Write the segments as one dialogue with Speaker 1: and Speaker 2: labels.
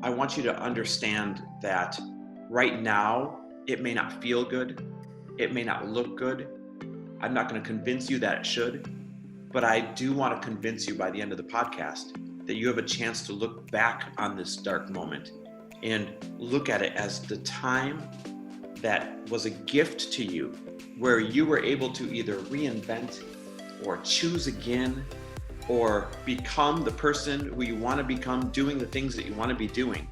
Speaker 1: I want you to understand that right now, it may not feel good. It may not look good. I'm not going to convince you that it should, but I do want to convince you by the end of the podcast that you have a chance to look back on this dark moment and look at it as the time that was a gift to you, where you were able to either reinvent or choose again or become the person who you want to become, doing the things that you want to be doing.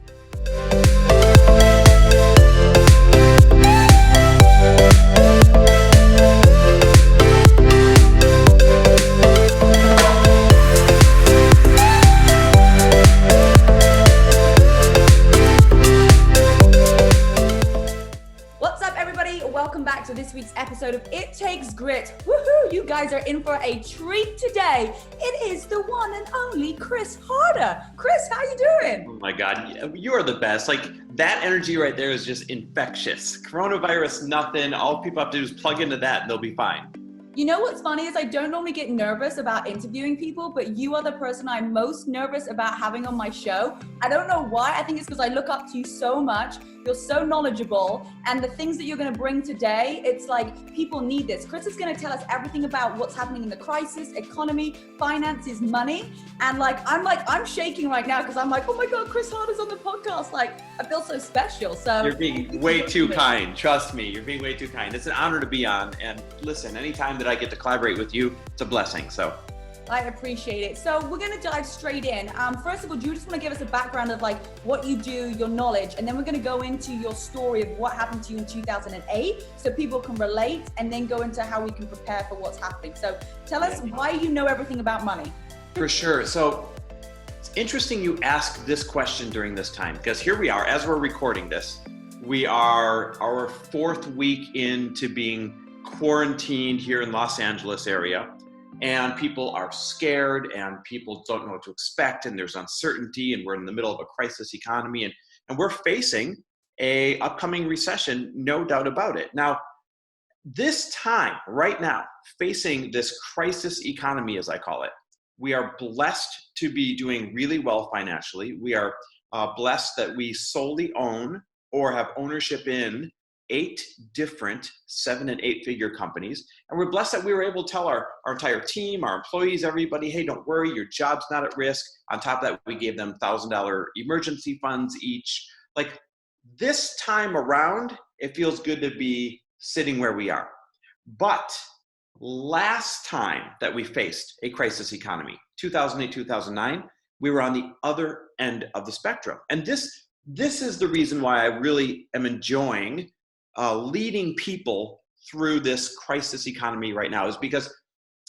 Speaker 2: Welcome back to this week's episode of It Takes Grit. Woohoo! You guys are in for a treat today. It is the one and only Chris Harder. Chris, how you doing?
Speaker 1: Oh my God, you are the best. Like, that energy right there is just infectious. Coronavirus, nothing. All people have to do is plug into that and they'll be fine.
Speaker 2: You know what's funny is I don't normally get nervous about interviewing people, but you are the person I'm most nervous about having on my show. I don't know why. I think it's because I look up to you so much. You're so knowledgeable, and the things that you're going to bring today, it's like people need this. Chris is going to tell us everything about what's happening in the crisis, economy, finances, money, and I'm shaking right now because I'm like, oh my God, Chris Harder's on the podcast. Like, I feel so special. So
Speaker 1: you're being way too kind. Trust me, you're being way too kind. It's an honor to be on. And listen, anytime that I get to collaborate with you, it's a blessing. So
Speaker 2: I appreciate it. So we're going to dive straight in. First of all, do you just want to give us a background of like what you do, your knowledge, and then we're going to go into your story of what happened to you in 2008 so people can relate, and then go into how we can prepare for what's happening. So tell us why you know everything about money.
Speaker 1: For sure. So it's interesting you ask this question during this time, because here we are, as we're recording this, we are our 4th week into being quarantined here in Los Angeles area. And people are scared and people don't know what to expect, and there's uncertainty, and we're in the middle of a crisis economy, and we're facing a upcoming recession, no doubt about it. Now, this time, right now, facing this crisis economy, as I call it, we are blessed to be doing really well financially. We are blessed that we solely own or have ownership in 8 different 7- and 8-figure companies. And we're blessed that we were able to tell our entire team, our employees, everybody, hey, don't worry, your job's not at risk. On top of that, we gave them $1,000 emergency funds each. Like, this time around, it feels good to be sitting where we are. But last time that we faced a crisis economy, 2008, 2009, we were on the other end of the spectrum. And this is the reason why I really am enjoying leading people through this crisis economy right now, is because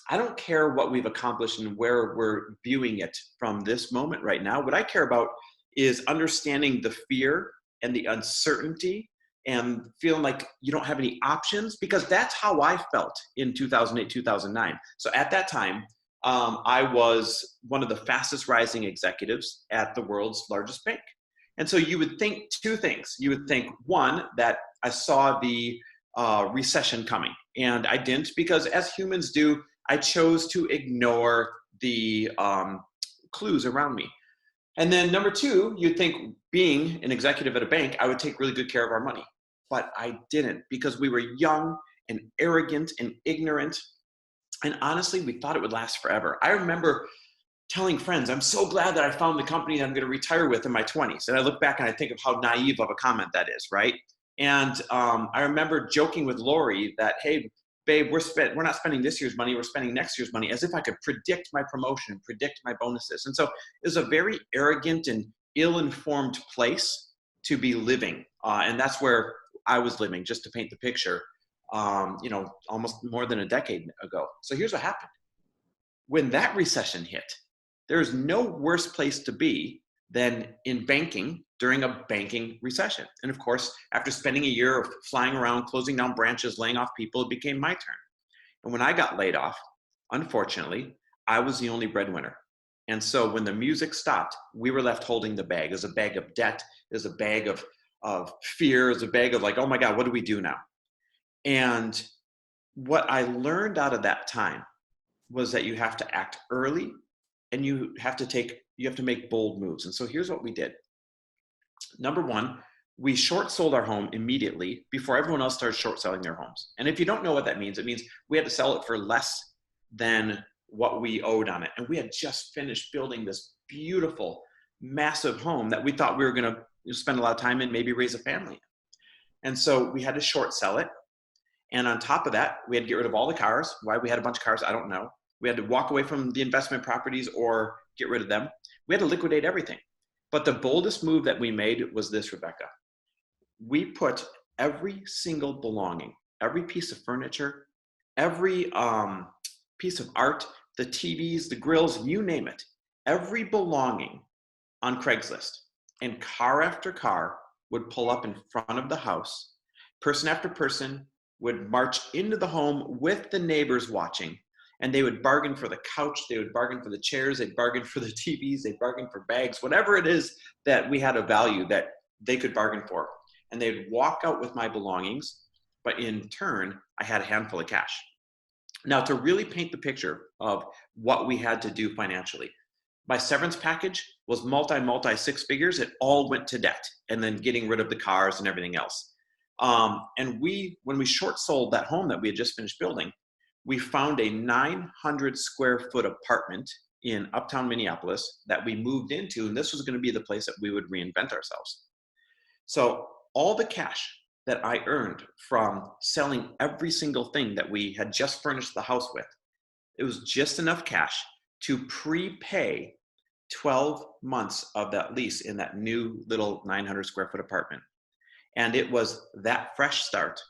Speaker 1: I don't care what we've accomplished and where we're viewing it from this moment right now. What I care about is understanding the fear and the uncertainty and feeling like you don't have any options, because that's how I felt in 2008, 2009. So at that time, I was one of the fastest rising executives at the world's largest bank. And so you would think 2 things. You would think, one, that I saw the recession coming, and I didn't, because as humans do, I chose to ignore the clues around me. And then number 2, you'd think, being an executive at a bank, I would take really good care of our money. But I didn't, because we were young and arrogant and ignorant. And honestly, we thought it would last forever. I remember telling friends, I'm so glad that I found the company that I'm going to retire with in my 20s. And I look back and I think of how naive of a comment that is, right? And I remember joking with Lori that, hey, babe, we're not spending this year's money, we're spending next year's money, as if I could predict my promotion, predict my bonuses. And so it was a very arrogant and ill-informed place to be living. And that's where I was living, just to paint the picture, almost more than a decade ago. So here's what happened. When that recession hit, there's no worse place to be than in banking during a banking recession. And of course, after spending a year of flying around, closing down branches, laying off people, it became my turn. And when I got laid off, unfortunately, I was the only breadwinner. And so when the music stopped, we were left holding the bag. It was a bag of debt, it was a bag of fear, it was a bag of like, oh my God, what do we do now? And what I learned out of that time was that you have to act early, and you have to make bold moves. And so here's what we did. Number one, we short sold our home immediately before everyone else started short selling their homes. And if you don't know what that means, it means we had to sell it for less than what we owed on it. And we had just finished building this beautiful, massive home that we thought we were going to spend a lot of time in, maybe raise a family. And so we had to short sell it. And on top of that, we had to get rid of all the cars. Why we had a bunch of cars, I don't know. We had to walk away from the investment properties or get rid of them. We had to liquidate everything. But the boldest move that we made was this, Rebecca. We put every single belonging, every piece of furniture, every piece of art, the TVs, the grills, you name it, every belonging on Craigslist. And car after car would pull up in front of the house. Person after person would march into the home with the neighbors watching. And they would bargain for the couch, they would bargain for the chairs, they'd bargain for the TVs, they'd bargain for bags, whatever it is that we had a value that they could bargain for. And they'd walk out with my belongings, but in turn, I had a handful of cash. Now, to really paint the picture of what we had to do financially, my severance package was multi six figures. It all went to debt and then getting rid of the cars and everything else. And when we short sold that home that we had just finished building, we found a 900 square foot apartment in uptown Minneapolis that we moved into, and this was going to be the place that we would reinvent ourselves. So all the cash that I earned from selling every single thing that we had just furnished the house with, it was just enough cash to prepay 12 months of that lease in that new little 900 square foot apartment. And it was that fresh start.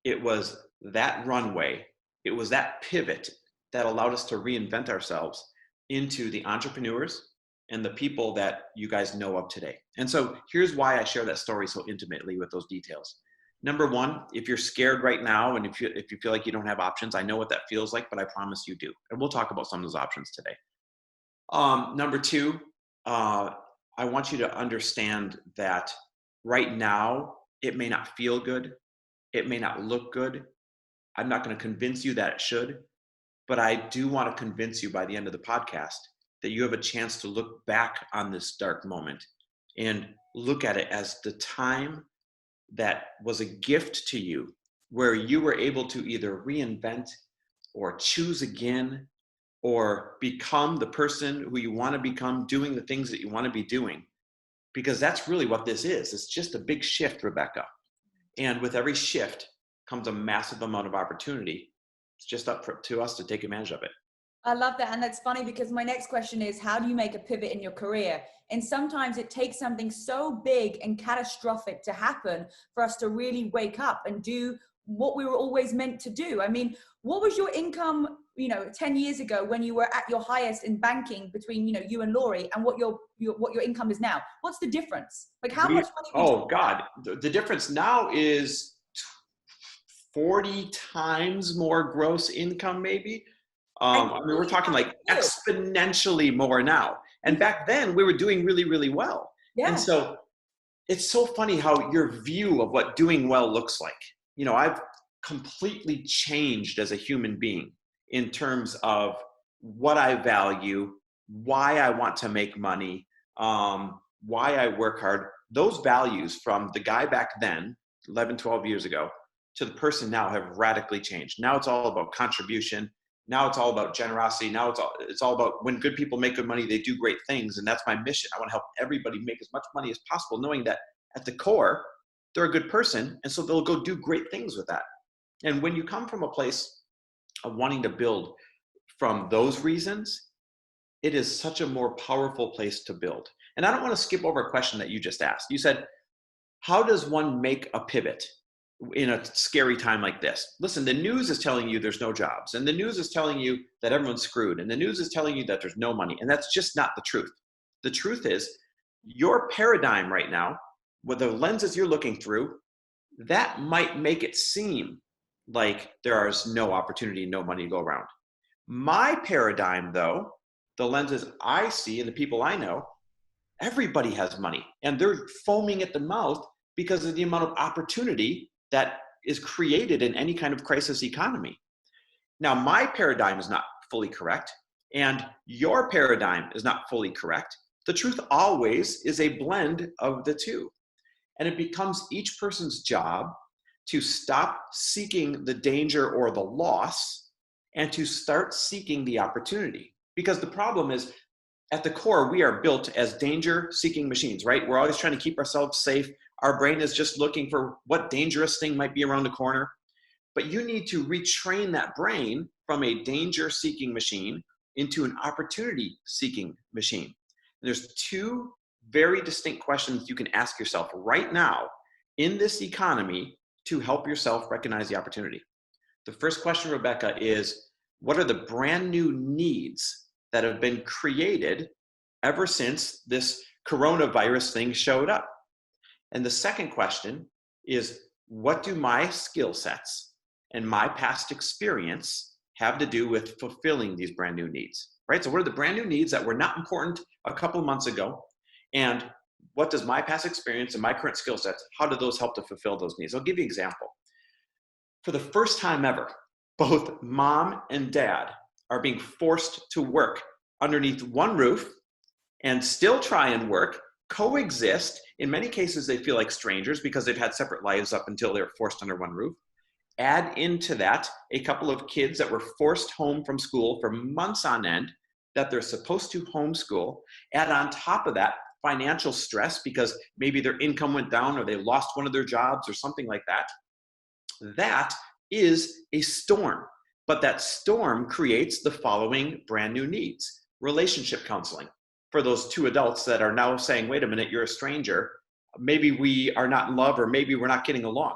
Speaker 1: It was that runway. It was that pivot that allowed us to reinvent ourselves into the entrepreneurs and the people that you guys know of today. And so here's why I share that story so intimately with those details. Number one, if you're scared right now and if you feel like you don't have options, I know what that feels like, but I promise you do. And we'll talk about some of those options today. Number two, I want you to understand that right now, it may not feel good. It may not look good. I'm not going to convince you that it should, but I do want to convince you by the end of the podcast that you have a chance to look back on this dark moment and look at it as the time that was a gift to you, where you were able to either reinvent or choose again or become the person who you want to become, doing the things that you want to be doing. Because that's really what this is. It's just a big shift, Rebecca. And with every shift comes a massive amount of opportunity. It's just up to us to take advantage of it.
Speaker 2: I love that. And that's funny because my next question is, how do you make a pivot in your career? And sometimes it takes something so big and catastrophic to happen for us to really wake up and do what we were always meant to do. I mean, what was your income, 10 years ago when you were at your highest in banking between, you and Lori, and what your income is now? What's the difference? Like how much money?
Speaker 1: Oh God, the difference now is 40 times more gross income, maybe. We're talking like exponentially more now. And back then we were doing really, really well. Yeah. And so it's so funny how your view of what doing well looks like. I've completely changed as a human being in terms of what I value, why I want to make money, why I work hard. Those values from the guy back then, 11, 12 years ago, to the person now have radically changed. Now it's all about contribution. Now it's all about generosity. Now it's all about when good people make good money, they do great things. And that's my mission. I want to help everybody make as much money as possible, knowing that at the core, they're a good person. And so they'll go do great things with that. And when you come from a place of wanting to build from those reasons, it is such a more powerful place to build. And I don't want to skip over a question that you just asked. You said, how does one make a pivot in a scary time like this? Listen, the news is telling you there's no jobs, and the news is telling you that everyone's screwed, and the news is telling you that there's no money, and that's just not the truth. The truth is your paradigm right now, with the lenses you're looking through, that might make it seem like there is no opportunity, no money to go around. My paradigm, though, the lenses I see and the people I know, everybody has money, and they're foaming at the mouth because of the amount of opportunity that is created in any kind of crisis economy. Now, my paradigm is not fully correct, and your paradigm is not fully correct, The truth always is a blend of the two. And it becomes each person's job to stop seeking the danger or the loss and to start seeking the opportunity. Because the problem is, at the core, we are built as danger-seeking machines, right? We're always trying to keep ourselves safe. Our brain is just looking for what dangerous thing might be around the corner. But you need to retrain that brain from a danger-seeking machine into an opportunity-seeking machine. And there's two very distinct questions you can ask yourself right now in this economy to help yourself recognize the opportunity. The first question, Rebecca, is what are the brand new needs that have been created ever since this coronavirus thing showed up? And the second question is, what do my skill sets and my past experience have to do with fulfilling these brand new needs, right? So what are the brand new needs that were not important a couple of months ago? And what does my past experience and my current skill sets, how do those help to fulfill those needs? I'll give you an example. For the first time ever, both mom and dad are being forced to work underneath one roof and still try and work, coexist. In many cases, they feel like strangers because they've had separate lives up until they were forced under one roof. Add into that a couple of kids that were forced home from school for months on end that they're supposed to homeschool. Add on top of that financial stress because maybe their income went down or they lost one of their jobs or something like that. That is a storm. But that storm creates the following brand new needs. Relationship counseling for those two adults that are now saying, wait a minute, you're a stranger. Maybe we are not in love or maybe we're not getting along.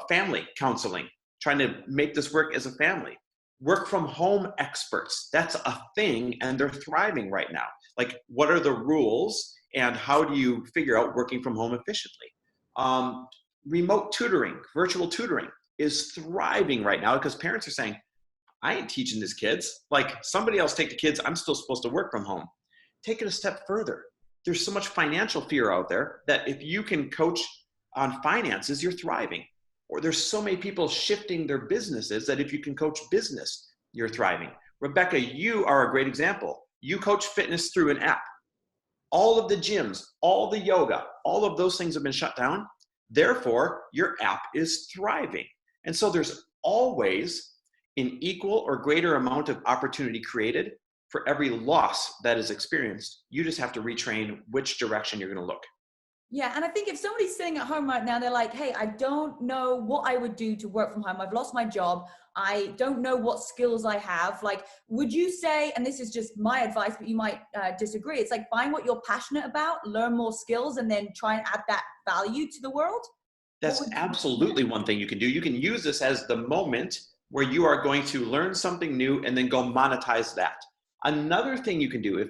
Speaker 1: Family counseling, trying to make this work as a family. Work from home experts, that's a thing and they're thriving right now. Like, what are the rules and how do you figure out working from home efficiently? Remote tutoring, virtual tutoring is thriving right now because parents are saying, I ain't teaching these kids. Like, somebody else take the kids, I'm still supposed to work from home. Take it a step further. There's so much financial fear out there that if you can coach on finances, you're thriving. Or there's so many people shifting their businesses that if you can coach business, you're thriving. Rebecca, you are a great example. You coach fitness through an app. All of the gyms, all the yoga, all of those things have been shut down. Therefore, your app is thriving. And so there's always an equal or greater amount of opportunity created for every loss that is experienced. You just have to retrain which direction you're going to look.
Speaker 2: Yeah, and I think if somebody's sitting at home right now, they're like, hey, I don't know what I would do to work from home. I've lost my job. I don't know what skills I have. Like, would you say, and this is just my advice, but you might disagree, it's like find what you're passionate about, learn more skills, and then try and add that value to the world?
Speaker 1: That's absolutely one thing you can do. You can use this as the moment where you are going to learn something new and then go monetize that. Another thing you can do,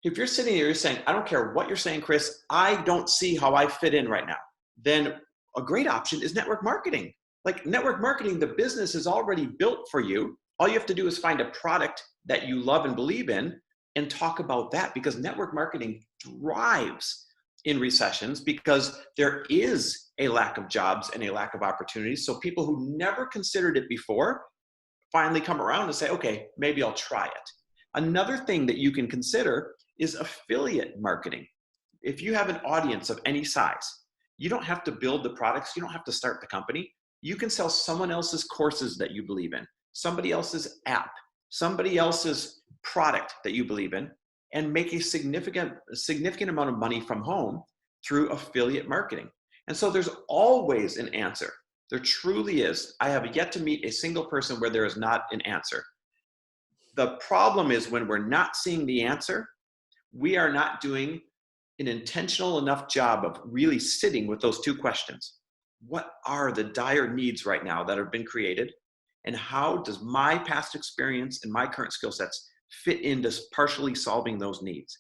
Speaker 1: if you're sitting here, you're saying, I don't care what you're saying, Chris, I don't see how I fit in right now, then a great option is network marketing. Like, network marketing, the business is already built for you. All you have to do is find a product that you love and believe in and talk about that, because network marketing thrives in recessions because there is a lack of jobs and a lack of opportunities. So people who never considered it before finally come around and say, okay, maybe I'll try it. Another thing that you can consider is affiliate marketing. If you have an audience of any size, you don't have to build the products. You don't have to start the company. You can sell someone else's courses that you believe in, somebody else's app, somebody else's product that you believe in, and make a significant amount of money from home through affiliate marketing. And so there's always an answer. There truly is. I have yet to meet a single person where there is not an answer. The problem is when we're not seeing the answer, we are not doing an intentional enough job of really sitting with those two questions. What are the dire needs right now that have been created? And how does my past experience and my current skill sets fit into partially solving those needs?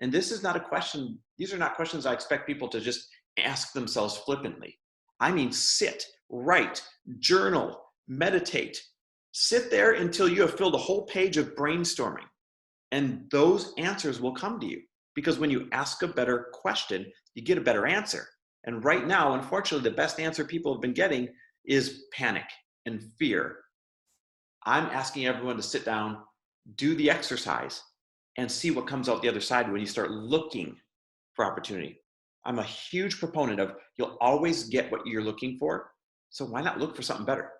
Speaker 1: And this is not a question, these are not questions I expect people to just ask themselves flippantly. I mean, sit, write, journal, meditate. Sit there until you have filled a whole page of brainstorming. And those answers will come to you, because when you ask a better question, you get a better answer. And right now, unfortunately, the best answer people have been getting is panic and fear. I'm asking everyone to sit down, do the exercise, and see what comes out the other side when you start looking for opportunity. I'm a huge proponent of you'll always get what you're looking for. So why not look for something better?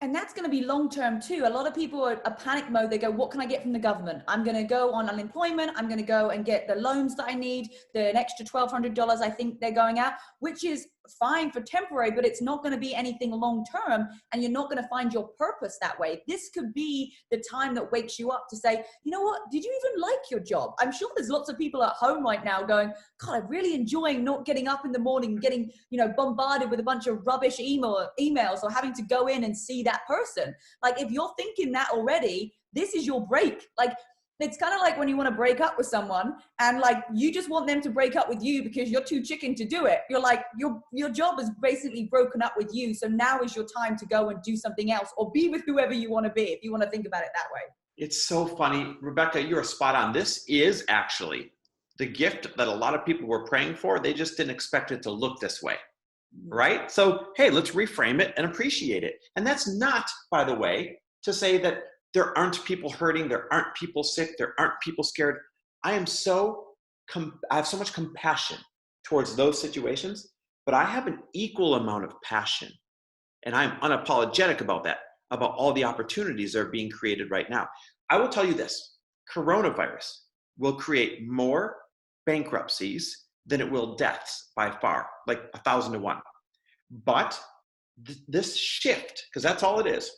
Speaker 2: And that's going to be long-term too. A lot of people are panic mode. They go, what can I get from the government? I'm going to go on unemployment. I'm going to go and get the loans that I need, an extra $1,200 I think they're going out, which is fine for temporary, but it's not going to be anything long-term. And you're not going to find your purpose that way. This could be the time that wakes you up to say, you know what, did you even like your job? I'm sure there's lots of people at home right now going, God, I'm really enjoying not getting up in the morning and getting, bombarded with a bunch of rubbish emails or having to go in and see that person. Like, if you're thinking that already, this is your break. Like, it's kind of like when you want to break up with someone and like you just want them to break up with you because you're too chicken to do it. You're like, your job is basically broken up with you. So now is your time to go and do something else or be with whoever you want to be, if you want to think about it that way.
Speaker 1: It's so funny. Rebecca, you're spot on. This is actually the gift that a lot of people were praying for. They just didn't expect it to look this way. Right? So, hey, let's reframe it and appreciate it. And that's not, by the way, to say that there aren't people hurting, there aren't people sick, there aren't people scared. I have so much compassion towards those situations, but I have an equal amount of passion, and I'm unapologetic about that, about all the opportunities that are being created right now. I will tell you this, coronavirus will create more bankruptcies than it will deaths by far, like 1,000 to 1. But this shift, because that's all it is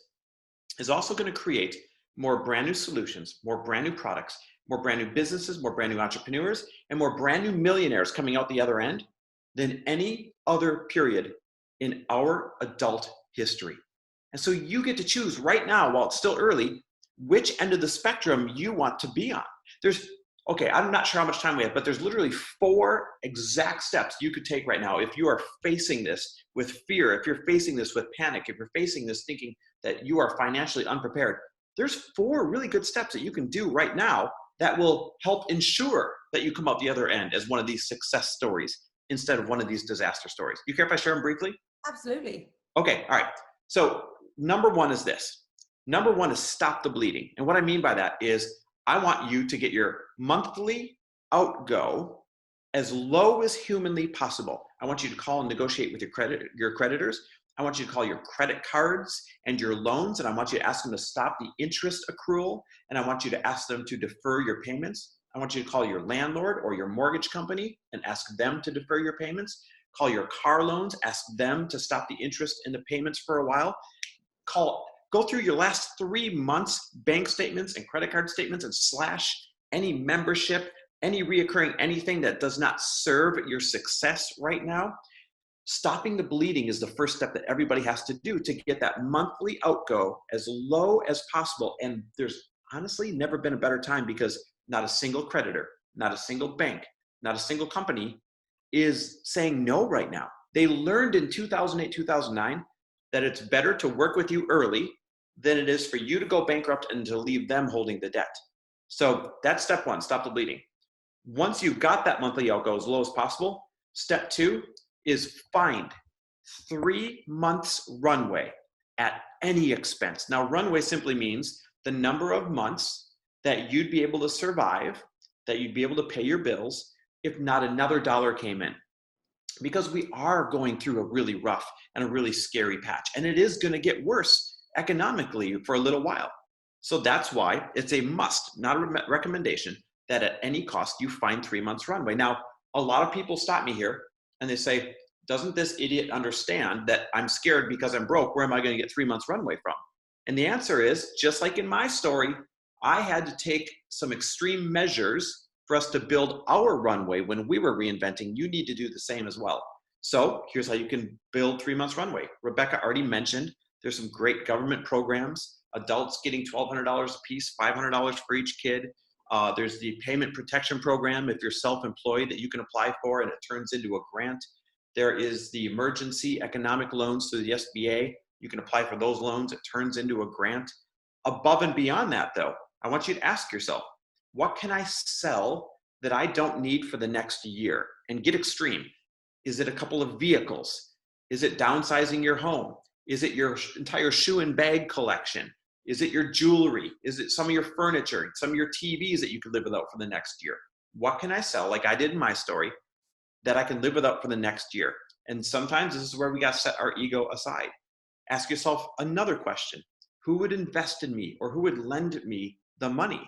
Speaker 1: also going to create more brand new solutions, more brand new products, more brand new businesses, more brand new entrepreneurs, and more brand new millionaires coming out the other end than any other period in our adult history. And so you get to choose right now, while it's still early, which end of the spectrum you want to be on. I'm not sure how much time we have, but there's literally 4 exact steps you could take right now if you are facing this with fear, if you're facing this with panic, if you're facing this thinking that you are financially unprepared. There's 4 really good steps that you can do right now that will help ensure that you come out the other end as one of these success stories instead of one of these disaster stories. You care if I share them briefly?
Speaker 2: Absolutely.
Speaker 1: Okay, all right. So number 1 is this. Number 1 is stop the bleeding. And what I mean by that is I want you to get your monthly outgo as low as humanly possible. I want you to call and negotiate with your creditors. I want you to call your credit cards and your loans, and I want you to ask them to stop the interest accrual, and I want you to ask them to defer your payments. I want you to call your landlord or your mortgage company and ask them to defer your payments. Call your car loans, ask them to stop the interest in the payments for a while. Go through your last 3 months bank statements and credit card statements and slash any membership, any reoccurring anything that does not serve your success right now. Stopping the bleeding is the first step that everybody has to do to get that monthly outgo as low as possible. And there's honestly never been a better time because not a single creditor, not a single bank, not a single company is saying no right now. They learned in 2008, 2009 that it's better to work with you early than it is for you to go bankrupt and to leave them holding the debt. So that's step 1, stop the bleeding. Once you've got that monthly outgo as low as possible, step 2 is find 3 months runway at any expense. Now, runway simply means the number of months that you'd be able to survive, that you'd be able to pay your bills if not another dollar came in. Because we are going through a really rough and a really scary patch, and it is going to get worse economically for a little while. So that's why it's a must, not a recommendation, that at any cost you find 3 months runway. Now, a lot of people stop me here and they say, doesn't this idiot understand that I'm scared because I'm broke? Where am I going to get 3 months runway from? And the answer is, just like in my story, I had to take some extreme measures for us to build our runway when we were reinventing. You need to do the same as well. So here's how you can build 3 months runway. Rebecca already mentioned there's some great government programs, adults getting $1,200 a piece, $500 for each kid. There's the payment protection program if you're self-employed that you can apply for and it turns into a grant. There is the emergency economic loans through the SBA. You can apply for those loans. It turns into a grant. Above and beyond that, though, I want you to ask yourself, what can I sell that I don't need for the next year? And get extreme. Is it a couple of vehicles? Is it downsizing your home? Is it your entire shoe and bag collection? Is it your jewelry? Is it some of your furniture, some of your TVs that you could live without for the next year? What can I sell, like I did in my story, that I can live without for the next year? And sometimes this is where we got to set our ego aside. Ask yourself another question. Who would invest in me, or who would lend me the money?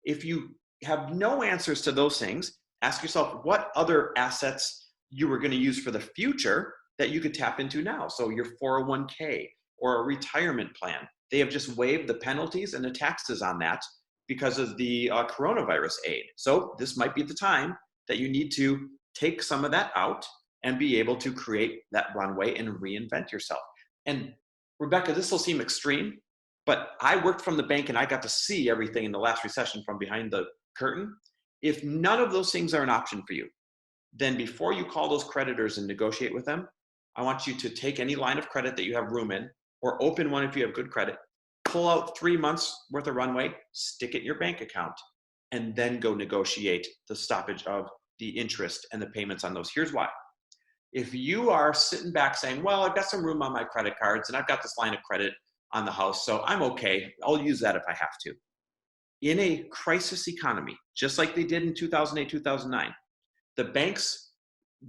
Speaker 1: If you have no answers to those things, ask yourself what other assets you were going to use for the future that you could tap into now. So your 401k or a retirement plan. They have just waived the penalties and the taxes on that because of the coronavirus aid. So this might be the time that you need to take some of that out and be able to create that runway and reinvent yourself. And Rebecca, this will seem extreme, but I worked from the bank and I got to see everything in the last recession from behind the curtain. If none of those things are an option for you, then before you call those creditors and negotiate with them, I want you to take any line of credit that you have room in, or open one if you have good credit, pull out 3 months worth of runway, stick it in your bank account, and then go negotiate the stoppage of the interest and the payments on those. Here's why. If you are sitting back saying, well, I've got some room on my credit cards and I've got this line of credit on the house, so I'm okay, I'll use that if I have to. In a crisis economy, just like they did in 2008, 2009, the banks,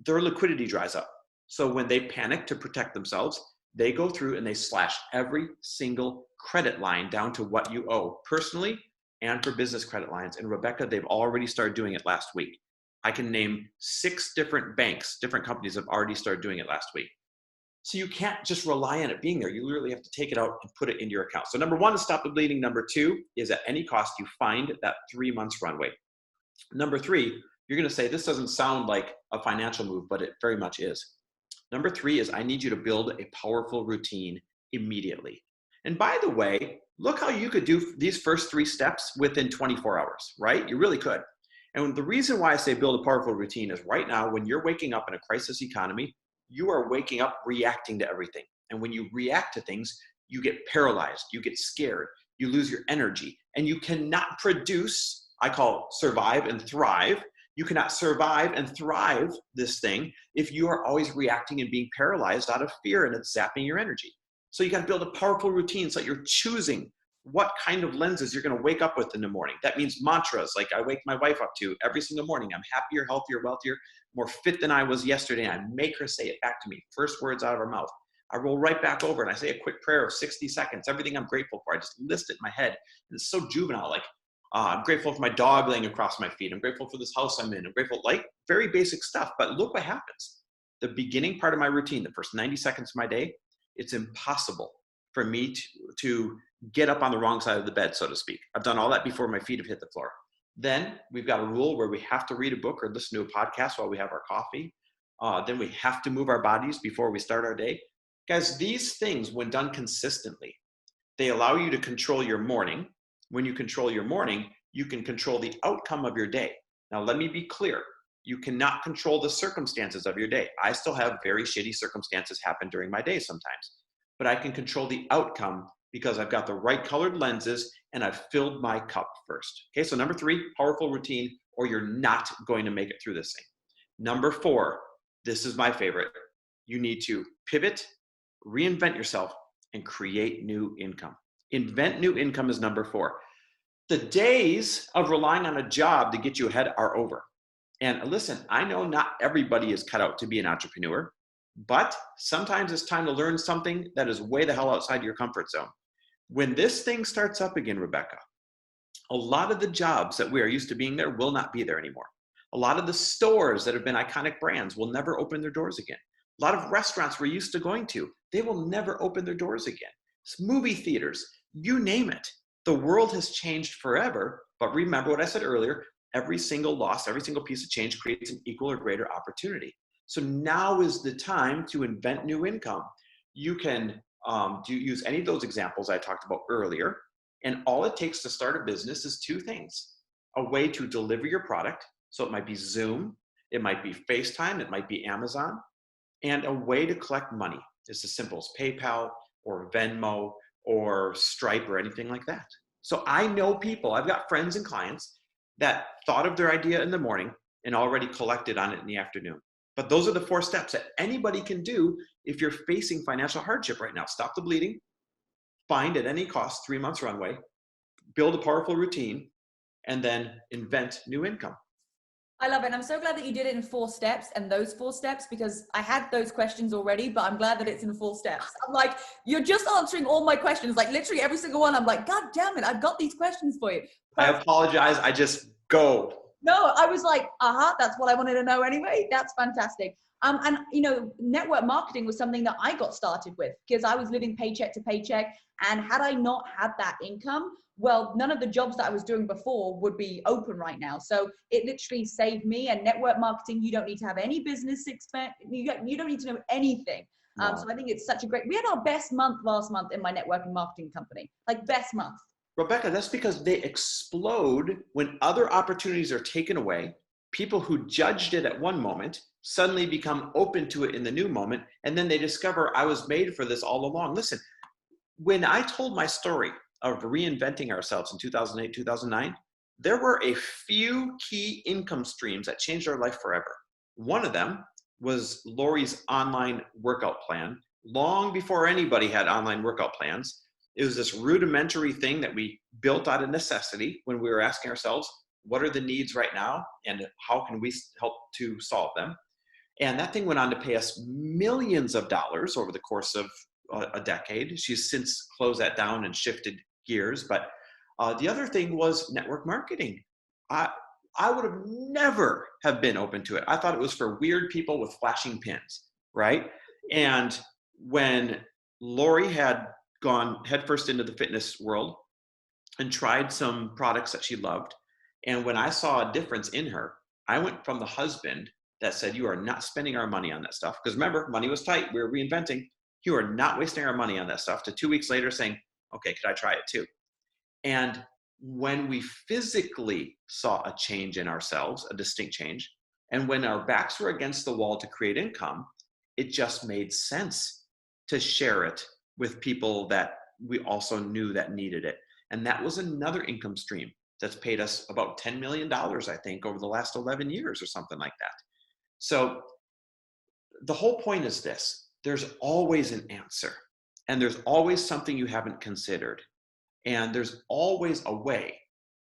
Speaker 1: their liquidity dries up. So when they panic to protect themselves, they go through and they slash every single credit line down to what you owe personally and for business credit lines. And Rebecca, they've already started doing it last week. I can name 6 different banks, different companies have already started doing it last week. So you can't just rely on it being there. You literally have to take it out and put it into your account. So number 1 is stop the bleeding. Number 2 is at any cost, you find that 3 months runway. Number 3, you're going to say, this doesn't sound like a financial move, but it very much is. Number 3 is I need you to build a powerful routine immediately. And by the way, look how you could do these first 3 steps within 24 hours, right? You really could. And the reason why I say build a powerful routine is right now, when you're waking up in a crisis economy, you are waking up reacting to everything. And when you react to things, you get paralyzed, you get scared, you lose your energy, and you cannot produce, I call survive and thrive. You cannot survive and thrive this thing if you are always reacting and being paralyzed out of fear, and it's zapping your energy. So you got to build a powerful routine so that you're choosing what kind of lenses you're going to wake up with in the morning. That means mantras like I wake my wife up to every single morning. I'm happier, healthier, wealthier, more fit than I was yesterday. And I make her say it back to me, first words out of her mouth. I roll right back over and I say a quick prayer of 60 seconds, everything I'm grateful for. I just list it in my head. And it's so juvenile. Like, I'm grateful for my dog laying across my feet. I'm grateful for this house I'm in. I'm grateful, like very basic stuff. But look what happens. The beginning part of my routine, the first 90 seconds of my day, it's impossible for me to get up on the wrong side of the bed, so to speak. I've done all that before my feet have hit the floor. Then we've got a rule where we have to read a book or listen to a podcast while we have our coffee. Then we have to move our bodies before we start our day. Guys, these things, when done consistently, they allow you to control your morning. When you control your morning, you can control the outcome of your day. Now, let me be clear. You cannot control the circumstances of your day. I still have very shitty circumstances happen during my day sometimes, but I can control the outcome because I've got the right colored lenses and I've filled my cup first. Okay, so number 3, powerful routine, or you're not going to make it through this thing. Number 4, this is my favorite. You need to pivot, reinvent yourself, and create new income. Invent new income is number 4. The days of relying on a job to get you ahead are over. And listen, I know not everybody is cut out to be an entrepreneur, but sometimes it's time to learn something that is way the hell outside your comfort zone. When this thing starts up again, Rebecca, a lot of the jobs that we are used to being there will not be there anymore. A lot of the stores that have been iconic brands will never open their doors again. A lot of restaurants we're used to going to, they will never open their doors again. Movie theaters, you name it. The world has changed forever, but remember what I said earlier, every single loss, every single piece of change creates an equal or greater opportunity. So now is the time to invent new income. You can use any of those examples I talked about earlier, and all it takes to start a business is 2 things. A way to deliver your product, so it might be Zoom, it might be FaceTime, it might be Amazon, and a way to collect money. It's as simple as PayPal or Venmo or Stripe or anything like that. So I know people, I've got friends and clients that thought of their idea in the morning and already collected on it in the afternoon. But those are the 4 steps that anybody can do if you're facing financial hardship right now. Stop the bleeding, find at any cost 3 months runway, build a powerful routine, and then invent new income.
Speaker 2: I love it. And I'm so glad that you did it in 4 steps and those 4 steps, because I had those questions already, but I'm glad that it's in 4 steps. I'm like, you're just answering all my questions. Like literally every single one. I'm like, God damn it. I've got these questions for you.
Speaker 1: I apologize. I just go.
Speaker 2: No, I was like, that's what I wanted to know anyway. That's fantastic. And you know, network marketing was something that I got started with because I was living paycheck to paycheck. And had I not had that income, well, none of the jobs that I was doing before would be open right now. So it literally saved me. And network marketing, you don't need to have any business experience. You don't need to know anything.
Speaker 1: Wow.
Speaker 2: So I think it's such a great, we had our best month last month in my networking marketing company, like best month.
Speaker 1: Rebecca, that's because they explode when other opportunities are taken away. People who judged it at one moment suddenly become open to it in the new moment. And then they discover I was made for this all along. Listen, when I told my story of reinventing ourselves in 2008, 2009, there were a few key income streams that changed our life forever. One of them was Lori's online workout plan. Long before anybody had online workout plans, it was this rudimentary thing that we built out of necessity when we were asking ourselves, what are the needs right now and how can we help to solve them? And that thing went on to pay us millions of dollars over the course of a decade. She's since closed that down and shifted gears. But the other thing was network marketing. I would have never have been open to it. I thought it was for weird people with flashing pins, right? And when Lori had gone headfirst into the fitness world and tried some products that she loved, and when I saw a difference in her, I went from the husband that said, you are not spending our money on that stuff. Because remember, money was tight. We were reinventing. You are not wasting our money on that stuff. To 2 weeks later saying, okay, could I try it too? And when we physically saw a change in ourselves, a distinct change, and when our backs were against the wall to create income, it just made sense to share it with people that we also knew that needed it. And that was another income stream that's paid us about $10 million, I think, over the last 11 years or something like that. So the whole point is this: there's always an answer, and there's always something you haven't considered, and there's always a way,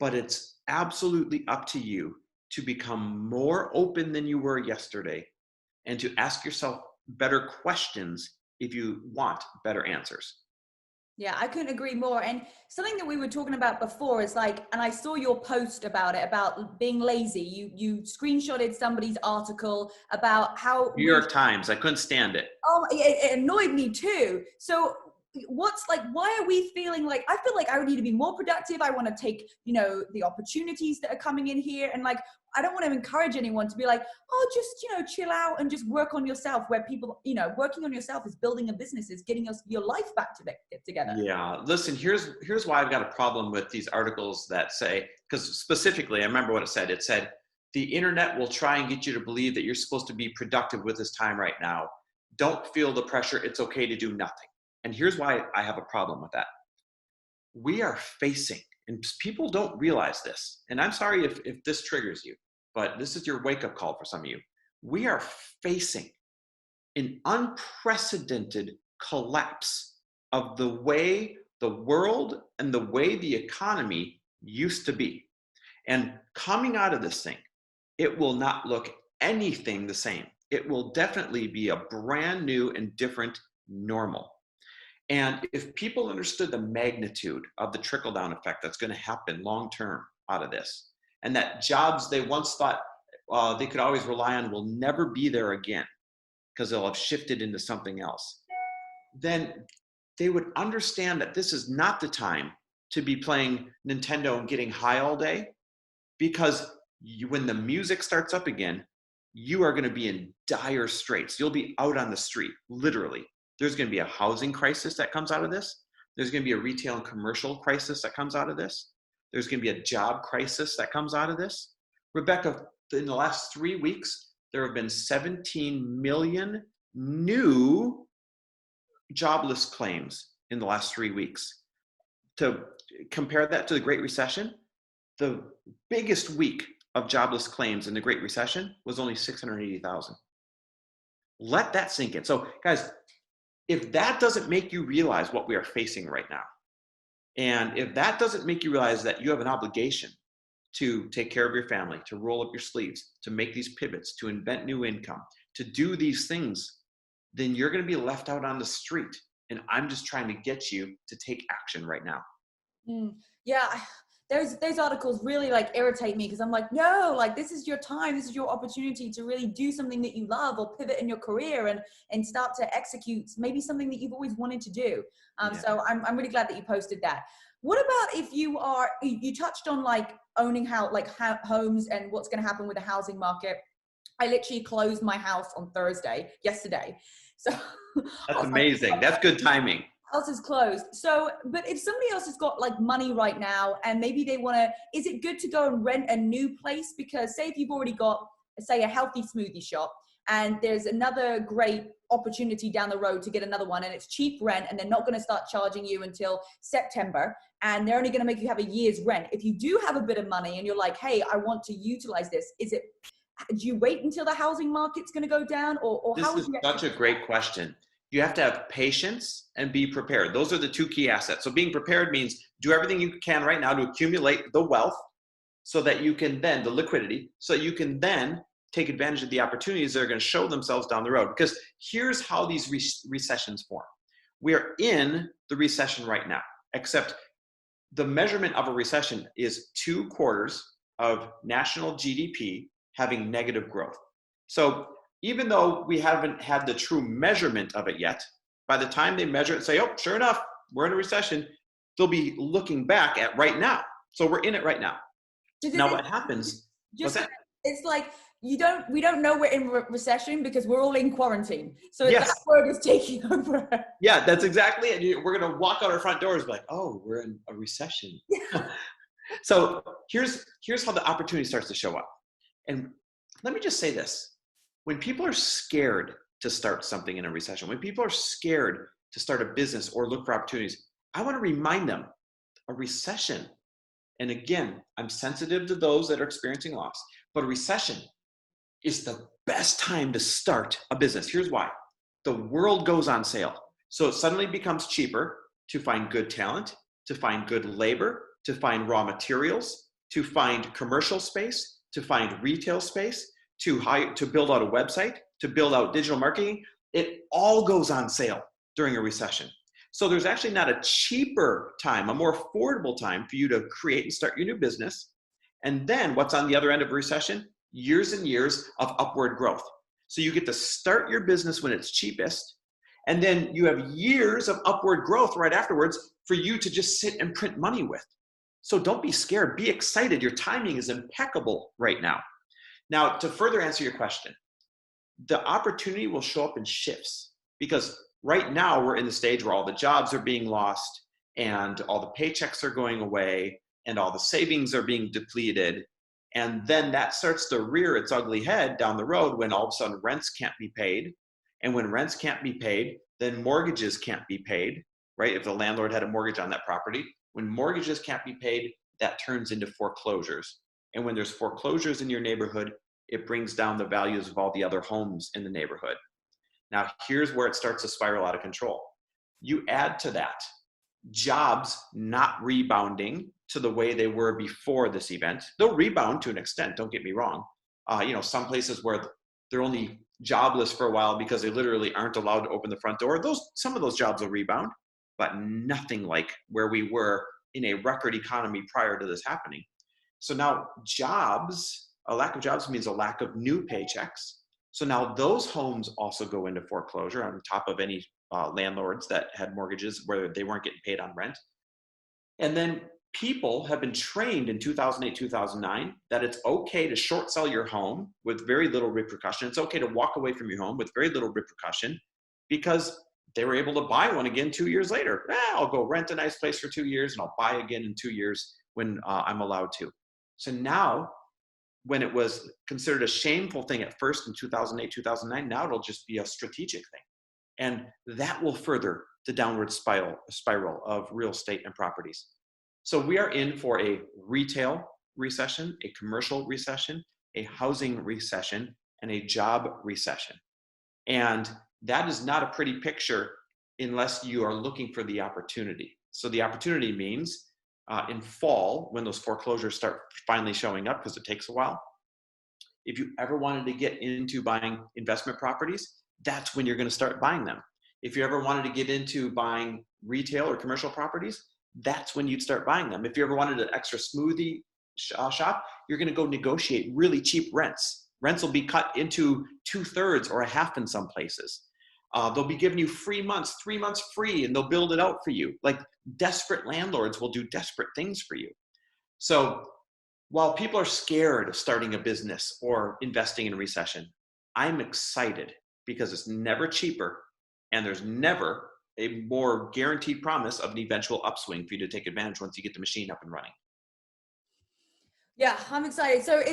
Speaker 1: but it's absolutely up to you to become more open than you were yesterday and to ask yourself better questions if you want better answers.
Speaker 2: Yeah, I couldn't agree more. And something that we were talking about before is like, and I saw your post about it, about being lazy. You screenshotted somebody's article about how
Speaker 1: New York Times, I couldn't stand it.
Speaker 2: Oh, it annoyed me too. So what's like, why are we feeling like, I feel like I need to be more productive. I want to take, the opportunities that are coming in here. And like, I don't want to encourage anyone to be like, oh, just, chill out and just work on yourself, where people, working on yourself is building a business, is getting your life back together.
Speaker 1: Yeah, listen, here's why I've got a problem with these articles that say, because specifically, I remember what it said. It said, the internet will try and get you to believe that you're supposed to be productive with this time right now. Don't feel the pressure. It's okay to do nothing. And here's why I have a problem with that. We are facing, and people don't realize this, and I'm sorry if this triggers you, but this is your wake-up call for some of you. We are facing an unprecedented collapse of the way the world and the way the economy used to be. And coming out of this thing, it will not look anything the same. It will definitely be a brand new and different normal. And if people understood the magnitude of the trickle-down effect that's going to happen long-term out of this, and that jobs they once thought they could always rely on will never be there again because they'll have shifted into something else, then they would understand that this is not the time to be playing Nintendo and getting high all day, because when the music starts up again, you are going to be in dire straits. You'll be out on the street, literally. There's going to be a housing crisis that comes out of this. There's going to be a retail and commercial crisis that comes out of this. There's going to be a job crisis that comes out of this. Rebecca, in the last 3 weeks, there have been 17 million new jobless claims in the last 3 weeks. To compare that to the Great Recession, the biggest week of jobless claims in the Great Recession was only 680,000. Let that sink in. So guys, if that doesn't make you realize what we are facing right now, and if that doesn't make you realize that you have an obligation to take care of your family, to roll up your sleeves, to make these pivots, to invent new income, to do these things, then you're going to be left out on the street. And I'm just trying to get you to take action right now.
Speaker 2: Yeah, those articles really like irritate me because I'm like, no, like this is your time, this is your opportunity to really do something that you love or pivot in your career and start to execute maybe something that you've always wanted to do. So I'm really glad that you posted that. What about if you touched on like owning homes and what's going to happen with the housing market. I literally closed my house on yesterday. So
Speaker 1: That's amazing. That's good timing.
Speaker 2: House is closed. So, but if somebody else has got like money right now and maybe they want to, is it good to go and rent a new place? Because say if you've already got, say, a healthy smoothie shop and there's another great opportunity down the road to get another one and it's cheap rent and they're not going to start charging you until September and they're only going to make you have a year's rent. If you do have a bit of money and you're like, hey, I want to utilize this, do you wait until the housing market's going to go down or how?
Speaker 1: This is such a great question. You have to have patience and be prepared. Those are the two key assets. So being prepared means do everything you can right now to accumulate the wealth so that you can then, the liquidity, so you can then take advantage of the opportunities that are going to show themselves down the road. Because here's how these recessions form. We are in the recession right now, except the measurement of a recession is 2 quarters of national GDP having negative growth. So even though we haven't had the true measurement of it yet, by the time they measure it and say, oh, sure enough, we're in a recession, they'll be looking back at right now. So we're in it right now. Now what happens?
Speaker 2: It's like we don't know we're in recession because we're all in quarantine. So
Speaker 1: yes.
Speaker 2: That word is taking over.
Speaker 1: Yeah, that's exactly it. We're going to walk out our front doors like, oh, we're in a recession. So here's how the opportunity starts to show up. And let me just say this. When people are scared to start something in a recession, when people are scared to start a business or look for opportunities, I want to remind them a recession. And again, I'm sensitive to those that are experiencing loss, but a recession is the best time to start a business. Here's why. The world goes on sale. So it suddenly becomes cheaper to find good talent, to find good labor, to find raw materials, to find commercial space, to find retail space, to build out a website, to build out digital marketing. It all goes on sale during a recession. So there's actually not a cheaper time, a more affordable time for you to create and start your new business. And then what's on the other end of a recession? Years and years of upward growth. So you get to start your business when it's cheapest. And then you have years of upward growth right afterwards for you to just sit and print money with. So don't be scared, be excited. Your timing is impeccable right now. Now, to further answer your question, the opportunity will show up in shifts because right now we're in the stage where all the jobs are being lost and all the paychecks are going away and all the savings are being depleted. And then that starts to rear its ugly head down the road when all of a sudden rents can't be paid. And when rents can't be paid, then mortgages can't be paid, right? If the landlord had a mortgage on that property, when mortgages can't be paid, that turns into foreclosures. And when there's foreclosures in your neighborhood, it brings down the values of all the other homes in the neighborhood. Now, here's where it starts to spiral out of control. You add to that jobs not rebounding to the way they were before this event. They'll rebound to an extent, don't get me wrong. Some places where they're only jobless for a while because they literally aren't allowed to open the front door. Some of those jobs will rebound, but nothing like where we were in a record economy prior to this happening. So now a lack of jobs means a lack of new paychecks. So now those homes also go into foreclosure on top of any landlords that had mortgages where they weren't getting paid on rent. And then people have been trained in 2008, 2009 that it's okay to short sell your home with very little repercussion. It's okay to walk away from your home with very little repercussion because they were able to buy one again 2 years later. I'll go rent a nice place for 2 years and I'll buy again in 2 years when I'm allowed to. So now, when it was considered a shameful thing at first in 2008, 2009, now it'll just be a strategic thing. And that will further the downward spiral of real estate and properties. So we are in for a retail recession, a commercial recession, a housing recession, and a job recession. And that is not a pretty picture unless you are looking for the opportunity. So the opportunity means in fall, when those foreclosures start finally showing up, because it takes a while, if you ever wanted to get into buying investment properties, that's when you're going to start buying them. If you ever wanted to get into buying retail or commercial properties, that's when you'd start buying them. If you ever wanted an extra smoothie shop, you're going to go negotiate really cheap rents. Rents will be cut into 2/3 or a half in some places. They'll be giving you free months, 3 months free, and they'll build it out for you. Like desperate landlords will do desperate things for you. So while people are scared of starting a business or investing in a recession, I'm excited because it's never cheaper and there's never a more guaranteed promise of an eventual upswing for you to take advantage once you get the machine up and running.
Speaker 2: Yeah, I'm excited. So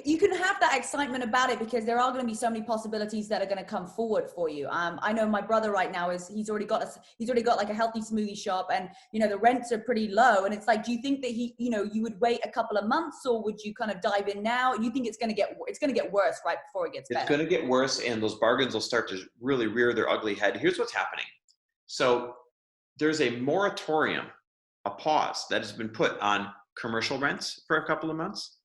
Speaker 2: you can have that excitement about it because there are going to be so many possibilities that are going to come forward for you. I know my brother right now he's already got like a healthy smoothie shop, and the rents are pretty low. And it's like, do you think that you would wait a couple of months, or would you kind of dive in now? You think it's going to get worse right before it gets better?
Speaker 1: It's going to get worse, and those bargains will start to really rear their ugly head. Here's what's happening. So there's a moratorium, a pause that has been put on commercial rents for a couple of months,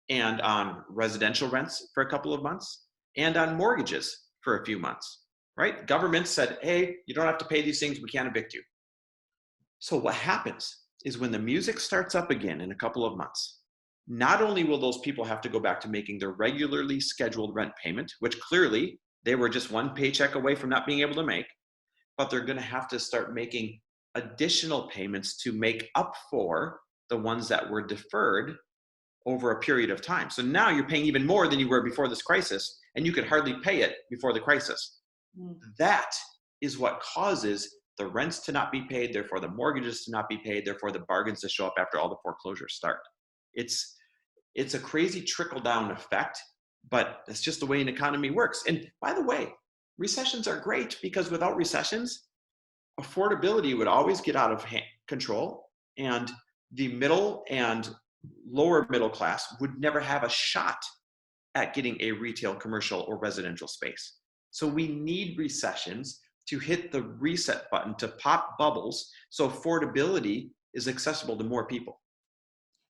Speaker 1: and on residential rents for a couple of months, and on mortgages for a few months, right? Government said, hey, you don't have to pay these things, we can't evict you. So what happens is when the music starts up again in a couple of months, not only will those people have to go back to making their regularly scheduled rent payment, which clearly they were just one paycheck away from not being able to make, but they're going to have to start making additional payments to make up for the ones that were deferred over a period of time. So now you're paying even more than you were before this crisis, and you could hardly pay it before the crisis. That is what causes the rents to not be paid, therefore the mortgages to not be paid, therefore the bargains to show up after all the foreclosures start. It's a crazy trickle-down effect, but it's just the way an economy works. And by the way, recessions are great because without recessions, affordability would always get out of control, and the middle and lower middle class would never have a shot at getting a retail, commercial, or residential space. So we need recessions to hit the reset button, to pop bubbles, so affordability is accessible to more people.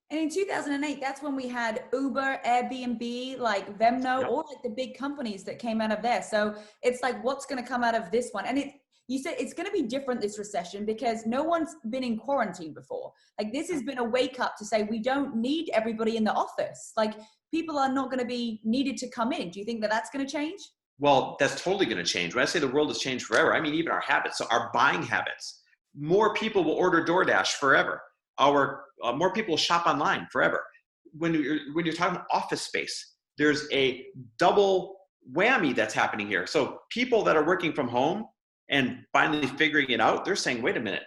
Speaker 2: And in 2008, that's when we had Uber, Airbnb, like Venmo,
Speaker 1: Yep.
Speaker 2: all like the big companies that came out of there. So it's like, what's going to come out of this one? And you said it's going to be different this recession because no one's been in quarantine before. Like this has been a wake up to say, we don't need everybody in the office. Like people are not going to be needed to come in. Do you think that that's going to change?
Speaker 1: Well, that's totally going to change. When I say the world has changed forever, I mean even our habits. So our buying habits. More people will order DoorDash forever. More people will shop online forever. When you're talking office space, there's a double whammy that's happening here. So people that are working from home and finally figuring it out, they're saying, wait a minute,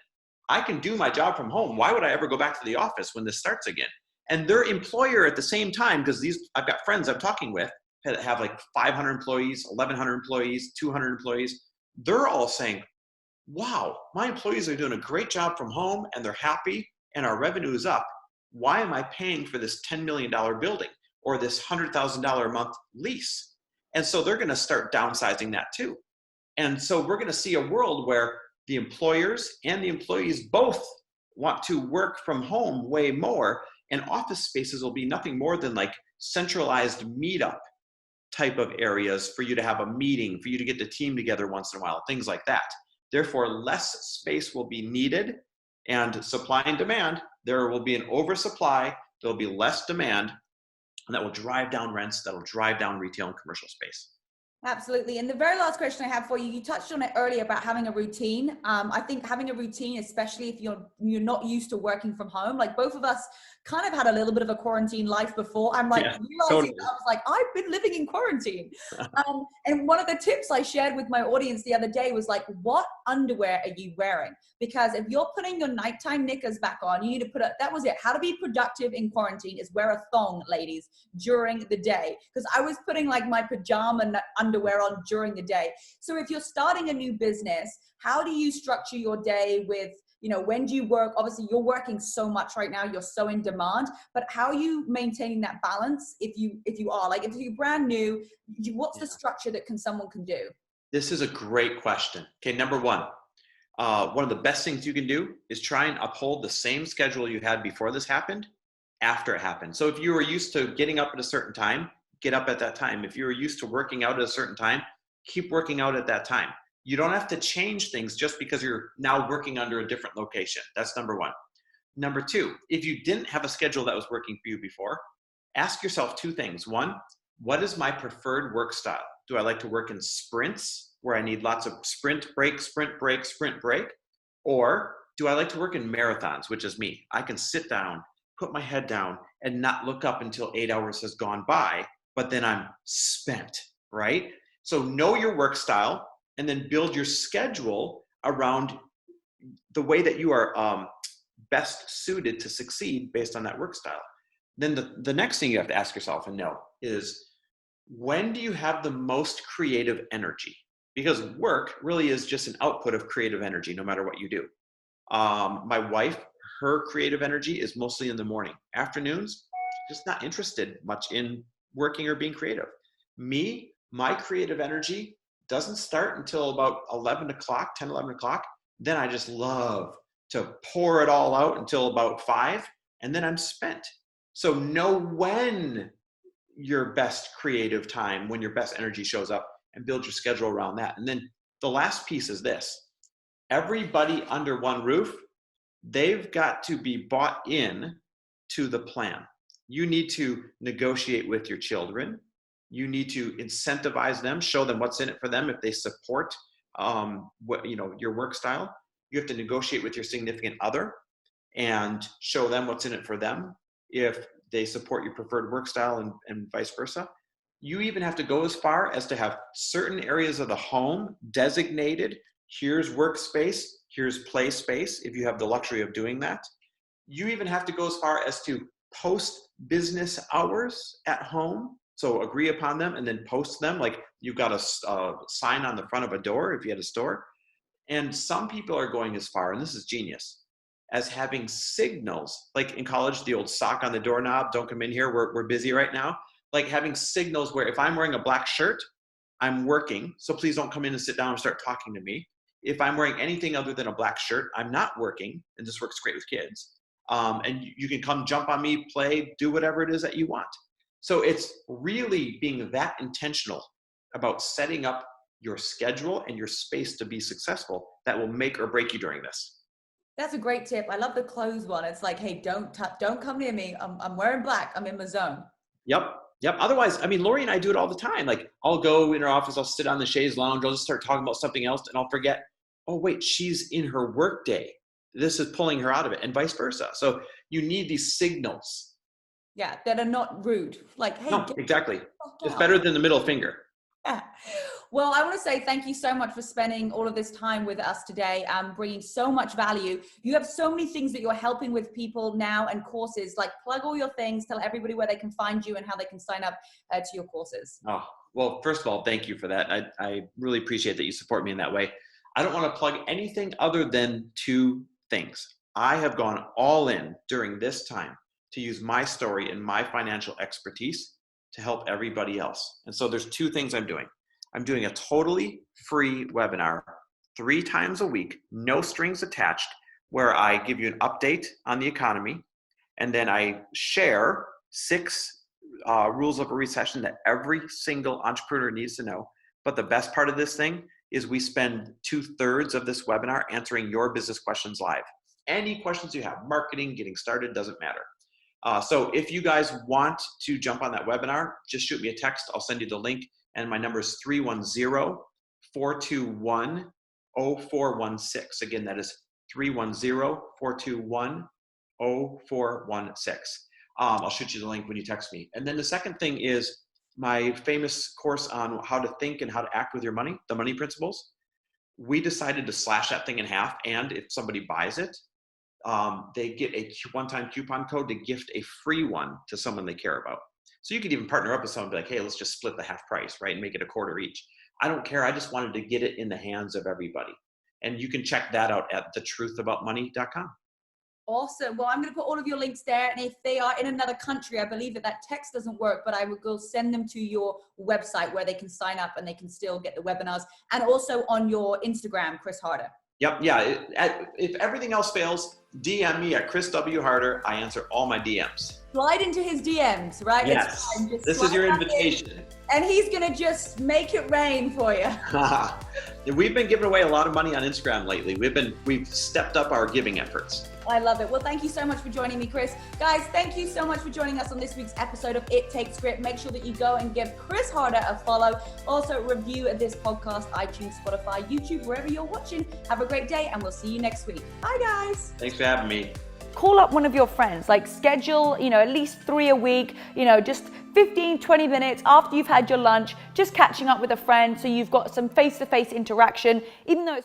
Speaker 1: I can do my job from home. Why would I ever go back to the office when this starts again? And their employer at the same time, because I've got friends I'm talking with that have like 500 employees, 1,100 employees, 200 employees. They're all saying, wow, my employees are doing a great job from home and they're happy and our revenue is up. Why am I paying for this $10 million building or this $100,000 a month lease? And so they're going to start downsizing that too. And so we're going to see a world where the employers and the employees both want to work from home way more, and office spaces will be nothing more than like centralized meetup type of areas for you to have a meeting, for you to get the team together once in a while, things like that. Therefore, less space will be needed, and supply and demand, there will be an oversupply, there'll be less demand, and that will drive down rents, that'll drive down retail and commercial space.
Speaker 2: Absolutely. And the very last question I have for you, you touched on it earlier about having a routine. I think having a routine, especially if you're not used to working from home, like both of us kind of had a little bit of a quarantine life before. I'm like, realizing totally. I was like, I've been living in quarantine. And one of the tips I shared with my audience the other day was like, what underwear are you wearing? Because if you're putting your nighttime knickers back on, you need to that was it. How to be productive in quarantine is wear a thong, ladies, during the day. Because I was putting like my pajama underwear on during the day. So if you're starting a new business, how do you structure your day with, when do you work? Obviously you're working so much right now, you're so in demand, but how are you maintaining that balance? If you are like, if you're brand new, what's the structure that someone can do?
Speaker 1: This is a great question. Okay. Number one, one of the best things you can do is try and uphold the same schedule you had before this happened after it happened. So if you were used to getting up at a certain time, get up at that time. If you were used to working out at a certain time, keep working out at that time. You don't have to change things just because you're now working under a different location. That's number one. Number two, if you didn't have a schedule that was working for you before, ask yourself two things. One, what is my preferred work style? Do I like to work in sprints where I need lots of sprint, break, sprint, break, sprint, break? Or do I like to work in marathons, which is me? I can sit down, put my head down, and not look up until 8 hours has gone by, but then I'm spent, right? So know your work style and then build your schedule around the way that you are best suited to succeed based on that work style. Then the next thing you have to ask yourself and know is, when do you have the most creative energy? Because work really is just an output of creative energy, no matter what you do. My wife, her creative energy is mostly in the morning. Afternoons, just not interested much in working or being creative. Me, my creative energy doesn't start until about 11 o'clock, 10, 11 o'clock. Then I just love to pour it all out until about 5, and then I'm spent. So know when your best creative time, when your best energy shows up, and build your schedule around that. And then the last piece is this. Everybody under one roof, they've got to be bought in to the plan. You need to negotiate with your children. You need to incentivize them, show them what's in it for them if they support your work style. You have to negotiate with your significant other and show them what's in it for them if they support your preferred work style, and vice versa. You even have to go as far as to have certain areas of the home designated. Here's workspace, here's play space, if you have the luxury of doing that. You even have to go as far as to post business hours at home. So agree upon them and then post them. Like you've got a sign on the front of a door if you had a store. And some people are going as far, and this is genius, as having signals, like in college, the old sock on the doorknob, don't come in here, we're busy right now. Like having signals where if I'm wearing a black shirt, I'm working, so please don't come in and sit down and start talking to me. If I'm wearing anything other than a black shirt, I'm not working, and this works great with kids. And you can come jump on me, play, do whatever it is that you want. So it's really being that intentional about setting up your schedule and your space to be successful that will make or break you during this.
Speaker 2: That's a great tip. I love the clothes one. It's like, hey, don't come near me. I'm wearing black. I'm in my zone.
Speaker 1: Yep. Otherwise, I mean, Lori and I do it all the time. Like I'll go in her office, I'll sit on the chaise lounge, I'll just start talking about something else, and I'll forget, oh wait, she's in her work day. This is pulling her out of it, and vice versa. So you need these signals.
Speaker 2: Yeah, that are not rude. Like, hey,
Speaker 1: no, exactly. It's better than the middle finger.
Speaker 2: Yeah. Well, I want to say thank you so much for spending all of this time with us today, bringing so much value. You have so many things that you're helping with people now and courses. Like plug all your things, tell everybody where they can find you and how they can sign up to your courses.
Speaker 1: Oh, well, first of all, thank you for that. I really appreciate that you support me in that way. I don't want to plug anything other than two things. I have gone all in during this time to use my story and my financial expertise to help everybody else. And so there's two things I'm doing. I'm doing a totally free webinar 3 times a week, no strings attached, where I give you an update on the economy. And then I share 6 rules of a recession that every single entrepreneur needs to know. But the best part of this thing is we spend 2/3 of this webinar answering your business questions live. Any questions you have, marketing, getting started, doesn't matter. So if you guys want to jump on that webinar, just shoot me a text. I'll send you the link. And my number is 310-421-0416. Again, that is 310-421-0416. I'll shoot you the link when you text me. And then the second thing is my famous course on how to think and how to act with your money, the money principles. We decided to slash that thing in half. And if somebody buys it, they get a one-time coupon code to gift a free one to someone they care about. So you could even partner up with someone and be like, hey, let's just split the half price, right? And make it a quarter each. I don't care. I just wanted to get it in the hands of everybody. And you can check that out at thetruthaboutmoney.com.
Speaker 2: Awesome. Well, I'm going to put all of your links there. And if they are in another country, I believe that text doesn't work, but I will go send them to your website where they can sign up and they can still get the webinars. And also on your Instagram, Chris Harder.
Speaker 1: Yep. Yeah. If everything else fails, DM me at Chris W. Harder. I answer all my DMs.
Speaker 2: Slide into his DMs, right?
Speaker 1: Yes.
Speaker 2: Just
Speaker 1: This is
Speaker 2: slide
Speaker 1: your
Speaker 2: back in,
Speaker 1: invitation.
Speaker 2: and he's gonna just make it rain for you.
Speaker 1: We've been giving away a lot of money on Instagram lately. We've stepped up our giving efforts.
Speaker 2: I love it. Well, thank you so much for joining me, Chris. Guys, thank you so much for joining us on this week's episode of It Takes Grit. Make sure that you go and give Chris Harder a follow. Also, review this podcast, iTunes, Spotify, YouTube, wherever you're watching. Have a great day, and we'll see you next week. Bye, guys.
Speaker 1: Thanks for having me.
Speaker 3: Call up one of your friends, like schedule, at least 3 a week, just 15, 20 minutes after you've had your lunch, just catching up with a friend so you've got some face-to-face interaction, even though it's